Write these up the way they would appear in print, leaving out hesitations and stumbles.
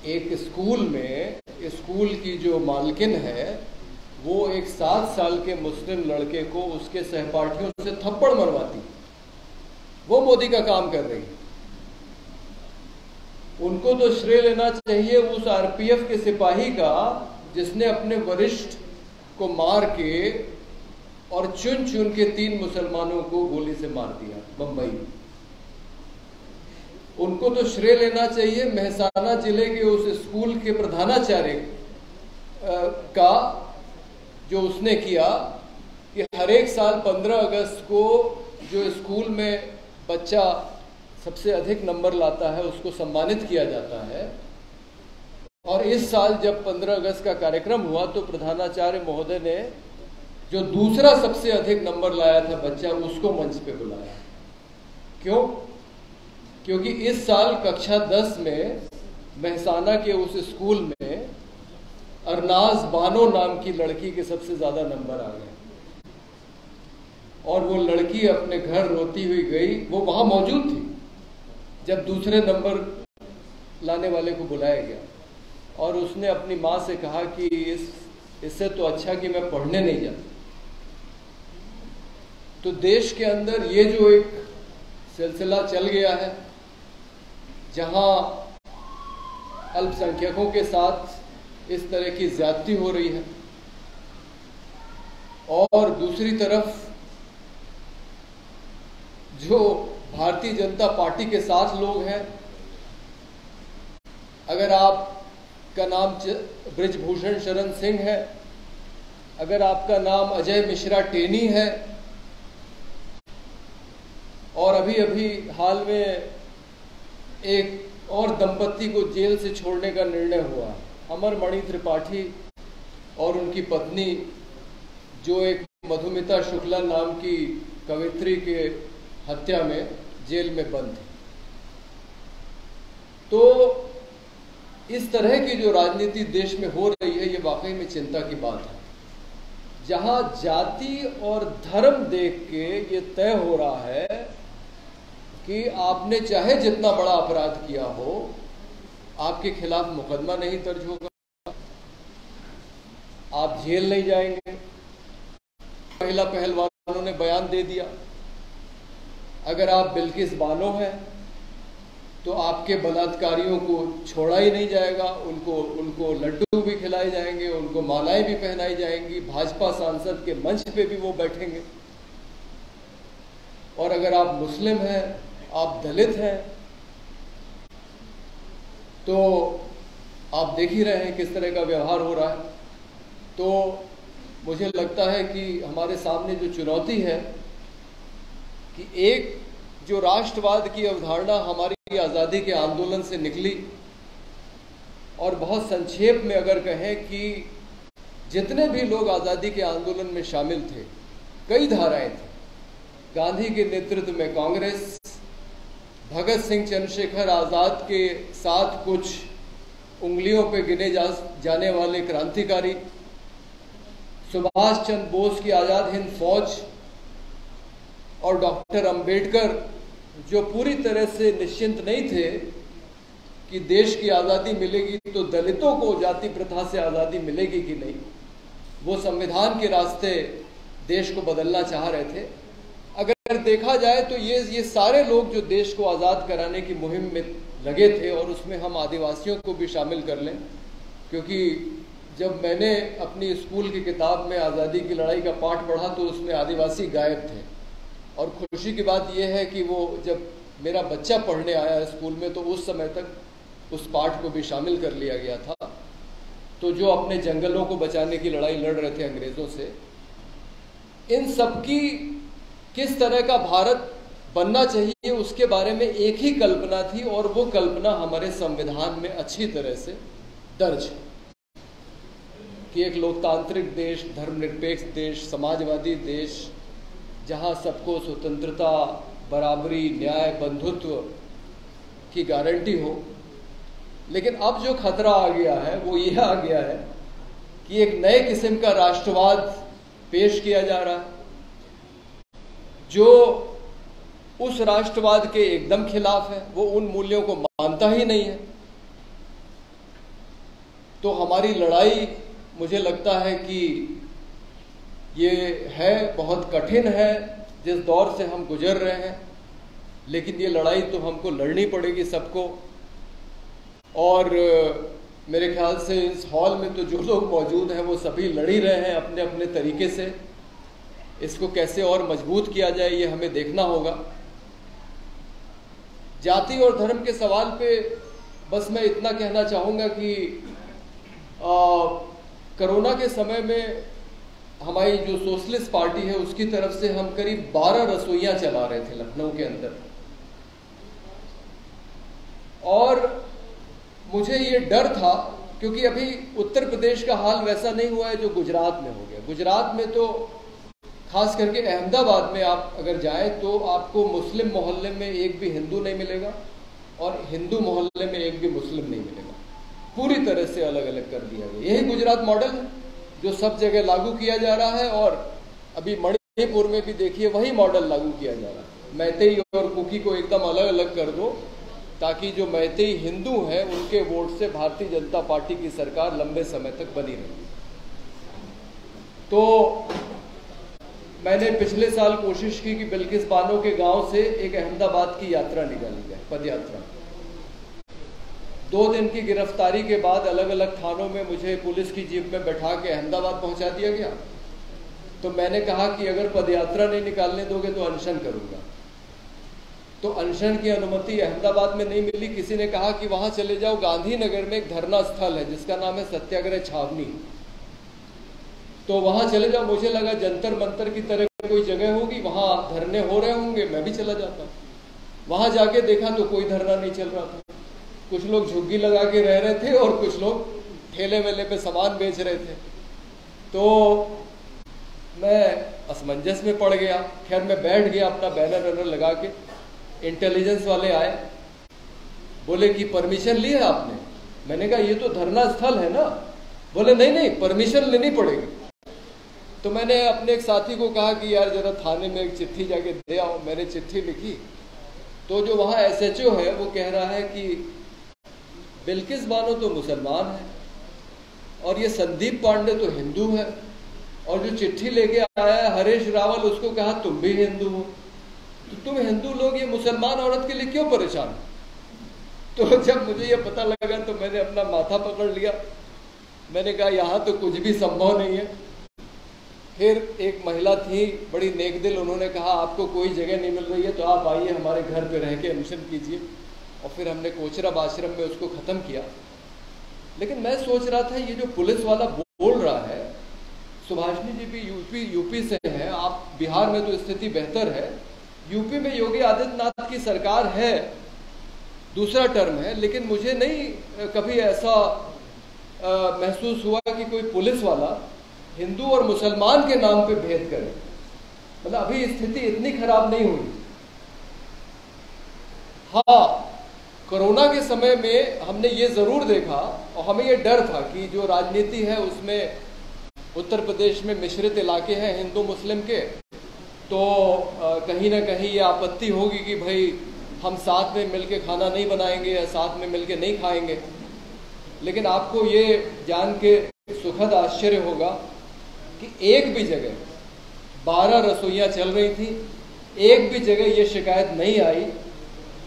एक स्कूल में स्कूल की जो मालकिन है वो एक 7 साल के मुस्लिम लड़के को उसके सहपाठियों से थप्पड़ मरवाती, वो मोदी का काम कर रही है। उनको तो श्रेय लेना चाहिए उस आरपीएफ के सिपाही का जिसने अपने वरिष्ठ को मार के और चुन चुन के 3 मुसलमानों को गोली से मार दिया बंबई में। उनको तो श्रेय लेना चाहिए मेहसाना जिले के उस स्कूल के प्रधानाचार्य का, जो उसने किया कि हर एक साल 15 अगस्त को जो स्कूल में बच्चा सबसे अधिक नंबर लाता है उसको सम्मानित किया जाता है। और इस साल जब 15 अगस्त का कार्यक्रम हुआ तो प्रधानाचार्य महोदय ने जो दूसरा सबसे अधिक नंबर लाया था बच्चा, उसको मंच पे बुलाया। क्यों? क्योंकि इस साल कक्षा 10 में मेहसाना के उस स्कूल में अरनाज बानो नाम की लड़की के सबसे ज्यादा नंबर आ गए और वो लड़की अपने घर रोती हुई गई। वो वहां मौजूद थी जब दूसरे नंबर लाने वाले को बुलाया गया और उसने अपनी माँ से कहा कि इससे तो अच्छा कि मैं पढ़ने नहीं जाता। तो देश के अंदर ये जो एक सिलसिला चल गया है जहां अल्पसंख्यकों के साथ इस तरह की ज्यादती हो रही है और दूसरी तरफ जो भारतीय जनता पार्टी के साथ लोग हैं, अगर आपका नाम बृजभूषण शरण सिंह है, अगर आपका नाम अजय मिश्रा टेनी है और अभी अभी हाल में एक और दंपत्ति को जेल से छोड़ने का निर्णय हुआ, अमरमणि त्रिपाठी और उनकी पत्नी जो एक मधुमिता शुक्ला नाम की कवित्री के हत्या में जेल में बंद थी। तो इस तरह की जो राजनीति देश में हो रही है ये वाकई में चिंता की बात है, जहां जाति और धर्म देख के ये तय हो रहा है कि आपने चाहे जितना बड़ा अपराध किया हो आपके खिलाफ मुकदमा नहीं दर्ज होगा, आप जेल नहीं जाएंगे। महिला पहलवानों ने बयान दे दिया, अगर आप बिल्किस बानो हैं तो आपके बलात्कारियों को छोड़ा ही नहीं जाएगा, उनको लड्डू भी खिलाए जाएंगे, उनको मालाएं भी पहनाई जाएंगी, भाजपा सांसद के मंच पे भी वो बैठेंगे। और अगर आप मुस्लिम हैं, आप दलित हैं, तो आप देख ही रहे हैं किस तरह का व्यवहार हो रहा है। तो मुझे लगता है कि हमारे सामने जो चुनौती है कि एक जो राष्ट्रवाद की अवधारणा हमारी आज़ादी के आंदोलन से निकली, और बहुत संक्षेप में अगर कहें कि जितने भी लोग आज़ादी के आंदोलन में शामिल थे, कई धाराएं थी। गांधी के नेतृत्व में कांग्रेस, भगत सिंह चंद्रशेखर आज़ाद के साथ कुछ उंगलियों पे गिने जाने वाले क्रांतिकारी, सुभाष चंद्र बोस की आज़ाद हिंद फौज और डॉक्टर अंबेडकर जो पूरी तरह से निश्चिंत नहीं थे कि देश की आज़ादी मिलेगी तो दलितों को जाति प्रथा से आज़ादी मिलेगी कि नहीं। वो संविधान के रास्ते देश को बदलना चाह रहे थे। अगर देखा जाए तो ये सारे लोग जो देश को आज़ाद कराने की मुहिम में लगे थे, और उसमें हम आदिवासियों को भी शामिल कर लें, क्योंकि जब मैंने अपनी स्कूल की किताब में आज़ादी की लड़ाई का पाठ पढ़ा तो उसमें आदिवासी गायब थे। और खुशी की बात यह है कि वो जब मेरा बच्चा पढ़ने आया स्कूल में तो उस समय तक उस पाठ को भी शामिल कर लिया गया था। तो जो अपने जंगलों को बचाने की लड़ाई लड़ रहे थे अंग्रेज़ों से, इन सबकी किस तरह का भारत बनना चाहिए उसके बारे में एक ही कल्पना थी, और वो कल्पना हमारे संविधान में अच्छी तरह से दर्ज है कि एक लोकतांत्रिक देश, धर्मनिरपेक्ष देश, समाजवादी देश, जहां सबको स्वतंत्रता, बराबरी, न्याय, बंधुत्व की गारंटी हो। लेकिन अब जो खतरा आ गया है वो यह आ गया है कि एक नए किस्म का राष्ट्रवाद पेश किया जा रहा है जो उस राष्ट्रवाद के एकदम खिलाफ है, वो उन मूल्यों को मानता ही नहीं है। तो हमारी लड़ाई मुझे लगता है कि ये है, बहुत कठिन है जिस दौर से हम गुजर रहे हैं, लेकिन ये लड़ाई तो हमको लड़नी पड़ेगी सबको। और मेरे ख्याल से इस हॉल में तो जो लोग मौजूद हैं वो सभी लड़ ही रहे हैं अपने अपने तरीके से। इसको कैसे और मजबूत किया जाए ये हमें देखना होगा। जाति और धर्म के सवाल पे बस मैं इतना कहना चाहूँगा कि कोरोना के समय में हमारी जो सोशलिस्ट पार्टी है उसकी तरफ से हम करीब 12 रसोइयाँ चला रहे थे लखनऊ के अंदर, और मुझे ये डर था क्योंकि अभी उत्तर प्रदेश का हाल वैसा नहीं हुआ है जो गुजरात में हो गया। गुजरात में तो खास करके अहमदाबाद में आप अगर जाएं तो आपको मुस्लिम मोहल्ले में एक भी हिंदू नहीं मिलेगा और हिंदू मोहल्ले में एक भी मुस्लिम नहीं मिलेगा। पूरी तरह से अलग अलग कर दिया गया। यही गुजरात मॉडल है जो सब जगह लागू किया जा रहा है, और अभी मणिपुर में भी देखिए वही मॉडल लागू किया जा रहा है। मैतेई और कुकी को एकदम अलग अलग कर दो ताकि जो मैतेई हिंदू हैं उनके वोट से भारतीय जनता पार्टी की सरकार लंबे समय तक बनी रही। तो मैंने पिछले साल कोशिश की कि बिल्किस बानो के गांव से एक अहमदाबाद की यात्रा निकाली जाए, पद यात्रा। 2 दिन की गिरफ्तारी के बाद अलग अलग थानों में मुझे पुलिस की जीप में बैठा के अहमदाबाद पहुंचा दिया गया। तो मैंने कहा कि अगर पदयात्रा नहीं निकालने दोगे तो अनशन करूंगा। तो अनशन की अनुमति अहमदाबाद में नहीं मिली। किसी ने कहा कि वहां चले जाओ, गांधीनगर में एक धरना स्थल है जिसका नाम है सत्याग्रह छावनी, तो वहां चले जाओ। मुझे लगा जंतर मंतर की तरह कोई जगह होगी, वहां धरने हो रहे होंगे, मैं भी चला जाता। वहां जाके देखा तो कोई धरना नहीं चल रहा था। कुछ लोग झुग्गी लगा के रह रहे थे और कुछ लोग ठेले वेले पे सामान बेच रहे थे। तो मैं असमंजस में पड़ गया। खैर मैं बैठ गया अपना बैनर वैनर लगा के। इंटेलिजेंस वाले आए, बोले कि परमिशन ली है आपने? मैंने कहा ये तो धरना स्थल है ना। बोले नहीं नहीं, परमिशन लेनी पड़ेगी। तो मैंने अपने एक साथी को कहा कि यार जरा थाने में एक चिट्ठी जाके दे आओ। मैंने चिट्ठी लिखी तो जो वहाँ SHO है वो कह रहा है कि बिल्किस बानो तो मुसलमान है और ये संदीप पांडे तो हिंदू है, और जो चिट्ठी लेके आया है हरीश रावल, उसको कहा तुम भी हिंदू हो, तो तुम हिंदू लोग ये मुसलमान औरत के लिए क्यों परेशान हो? तो जब मुझे ये पता लगा तो मैंने अपना माथा पकड़ लिया। मैंने कहा यहाँ तो कुछ भी संभव नहीं है। फिर एक महिला थी बड़ी नेक दिल, उन्होंने कहा आपको कोई जगह नहीं मिल रही है तो आप आइए हमारे घर पे रह के अनशन कीजिए, और फिर हमने कोचरब आश्रम में उसको ख़त्म किया। लेकिन मैं सोच रहा था ये जो पुलिस वाला बोल रहा है, सुभाषिनी जी भी यूपी से है, आप बिहार में तो स्थिति बेहतर है, यूपी में योगी आदित्यनाथ की सरकार है, दूसरा टर्म है, लेकिन मुझे नहीं कभी ऐसा महसूस हुआ कि कोई पुलिस वाला हिंदू और मुसलमान के नाम पे भेद करे। मतलब अभी स्थिति इतनी खराब नहीं हुई। हाँ, कोरोना के समय में हमने ये जरूर देखा और हमें ये डर था कि जो राजनीति है उसमें उत्तर प्रदेश में मिश्रित इलाके हैं हिंदू मुस्लिम के, तो कहीं ना कहीं ये आपत्ति होगी कि भाई हम साथ में मिलके खाना नहीं बनाएंगे या साथ में मिलके नहीं खाएंगे। लेकिन आपको ये जान के सुखद आश्चर्य होगा कि एक भी जगह 12 रसोइयाँ चल रही थी, एक भी जगह ये शिकायत नहीं आई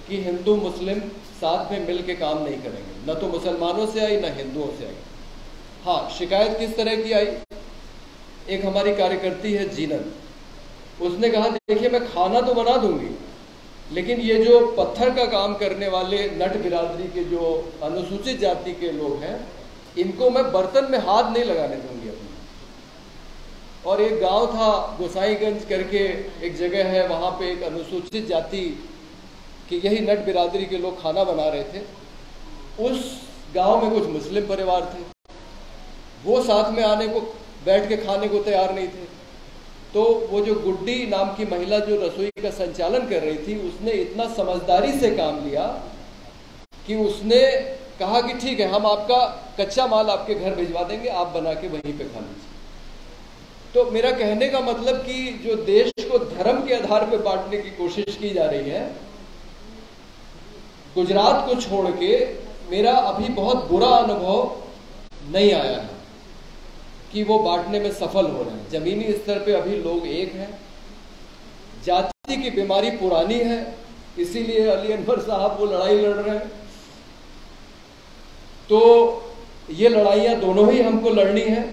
कि हिंदू मुस्लिम साथ में मिल के काम नहीं करेंगे। न तो मुसलमानों से आई न हिंदुओं से आई। हाँ, शिकायत किस तरह की आई? एक हमारी कार्यकर्ती है जीनत, उसने कहा देखिए मैं खाना तो बना दूंगी, लेकिन ये जो पत्थर का काम करने वाले नट बिरादरी के जो अनुसूचित जाति के लोग हैं, इनको मैं बर्तन में हाथ नहीं लगाने दूंगी अपने। और एक गांव था गोसाईगंज करके एक जगह है, वहां पे एक अनुसूचित जाति कि यही नट बिरादरी के लोग खाना बना रहे थे। उस गांव में कुछ मुस्लिम परिवार थे, वो साथ में आने को बैठ के खाने को तैयार नहीं थे। तो वो जो गुड्डी नाम की महिला जो रसोई का संचालन कर रही थी, उसने इतना समझदारी से काम लिया कि उसने कहा कि ठीक है, हम आपका कच्चा माल आपके घर भिजवा देंगे, आप बना के वहीं पे खा लीजिए। तो मेरा कहने का मतलब कि जो देश को धर्म के आधार पर बांटने की कोशिश की जा रही है, गुजरात को छोड़ के मेरा अभी बहुत बुरा अनुभव नहीं आया है कि वो बांटने में सफल हो रहे हैं। जमीनी स्तर पे अभी लोग एक हैं। जाति की बीमारी पुरानी है, इसीलिए अली अनवर साहब वो लड़ाई लड़ रहे हैं। तो ये लड़ाइयां दोनों ही हमको लड़नी है।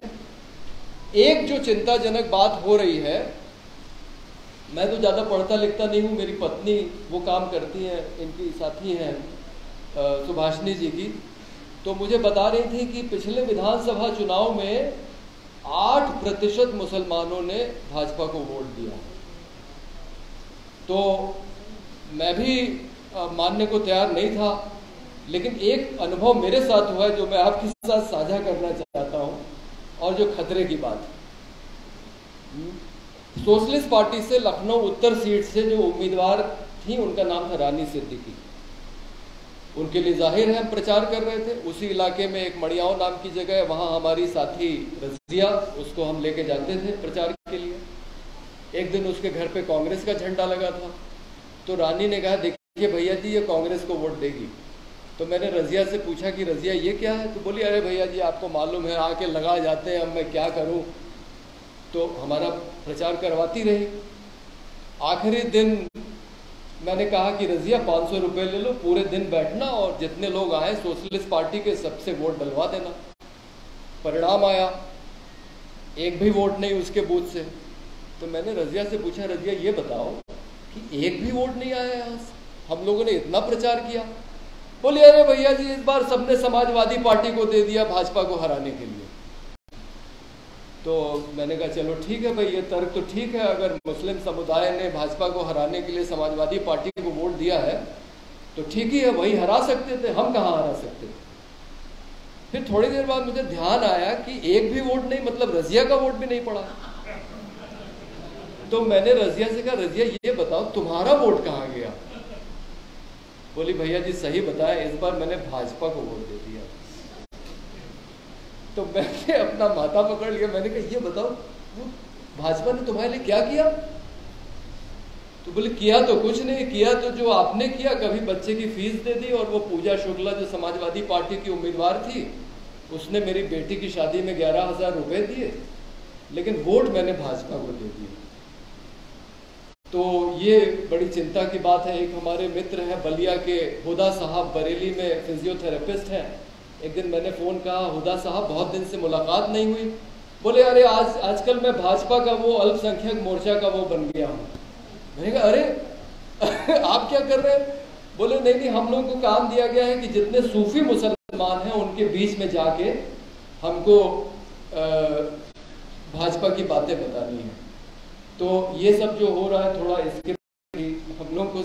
एक जो चिंताजनक बात हो रही है, मैं तो ज़्यादा पढ़ता लिखता नहीं हूँ, मेरी पत्नी वो काम करती हैं, इनकी साथी हैं सुभाषिनी जी की, तो मुझे बता रही थी कि पिछले विधानसभा चुनाव में 8% मुसलमानों ने भाजपा को वोट दिया। तो मैं भी मानने को तैयार नहीं था, लेकिन एक अनुभव मेरे साथ हुआ है जो मैं आपके साथ साझा करना चाहता हूं, और जो खतरे की बात है। सोशलिस्ट पार्टी से लखनऊ उत्तर सीट से जो उम्मीदवार थी, उनका नाम था रानी सिद्दीकी। उनके लिए जाहिर है हम प्रचार कर रहे थे। उसी इलाके में एक मड़ियाओं नाम की जगह है, वहां हमारी साथी रजिया, उसको हम लेके जाते थे प्रचार के लिए। एक दिन उसके घर पे कांग्रेस का झंडा लगा था, तो रानी ने कहा देखिए भैया जी ये कांग्रेस को वोट देगी। तो मैंने रजिया से पूछा कि रजिया ये क्या है? तो बोली अरे भैया जी आपको मालूम है आके लगा जाते हैं, अब मैं क्या करूं। तो हमारा प्रचार करवाती रही। आखिरी दिन मैंने कहा कि रजिया 500 रुपये ले लो, पूरे दिन बैठना और जितने लोग आए सोशलिस्ट पार्टी के सबसे वोट डलवा देना। परिणाम आया, एक भी वोट नहीं उसके बूथ से। तो मैंने रजिया से पूछा रजिया ये बताओ कि एक भी वोट नहीं आया यहाँ से, हम लोगों ने इतना प्रचार किया। बोले अरे भैया जी इस बार सबने समाजवादी पार्टी को दे दिया भाजपा को हराने के लिए। तो मैंने कहा चलो ठीक है भाई, ये तर्क तो ठीक है, अगर मुस्लिम समुदाय ने भाजपा को हराने के लिए समाजवादी पार्टी को वोट दिया है तो ठीक ही है, वही हरा सकते थे, हम कहाँ हरा सकते थे। फिर थोड़ी देर बाद मुझे ध्यान आया कि एक भी वोट नहीं, मतलब रजिया का वोट भी नहीं पड़ा। तो मैंने रजिया से कहा रजिया ये बताओ तुम्हारा वोट कहाँ गया? बोली भैया जी सही बताया, इस बार मैंने भाजपा को वोट दे दिया। तो मैंने अपना माथा पकड़ लिया, मैंने कहा ये बताओ वो भाजपा ने तुम्हारे लिए क्या किया? तो बोले किया तो कुछ नहीं, किया तो जो आपने किया, कभी बच्चे की फीस दे दी, और वो पूजा शुक्ला जो समाजवादी पार्टी की उम्मीदवार थी उसने मेरी बेटी की शादी में 11,000 रुपए दिए, लेकिन वोट मैंने भाजपा को दे दिया। तो ये बड़ी चिंता की बात है। एक हमारे मित्र हैं बलिया के, हुदा साहब, बरेली में फिजियोथेरेपिस्ट हैं। एक दिन मैंने फ़ोन कहा हुदा साहब बहुत दिन से मुलाकात नहीं हुई। बोले अरे आजकल मैं भाजपा का वो अल्पसंख्यक मोर्चा का वो बन गया हूँ। मैंने कहा अरे आप क्या कर रहे हैं? बोले नहीं हम लोगों को काम दिया गया है कि जितने सूफी मुसलमान हैं उनके बीच में जाके हमको भाजपा की बातें बतानी है। तो ये सब जो हो रहा है थोड़ा इसके हम लोग को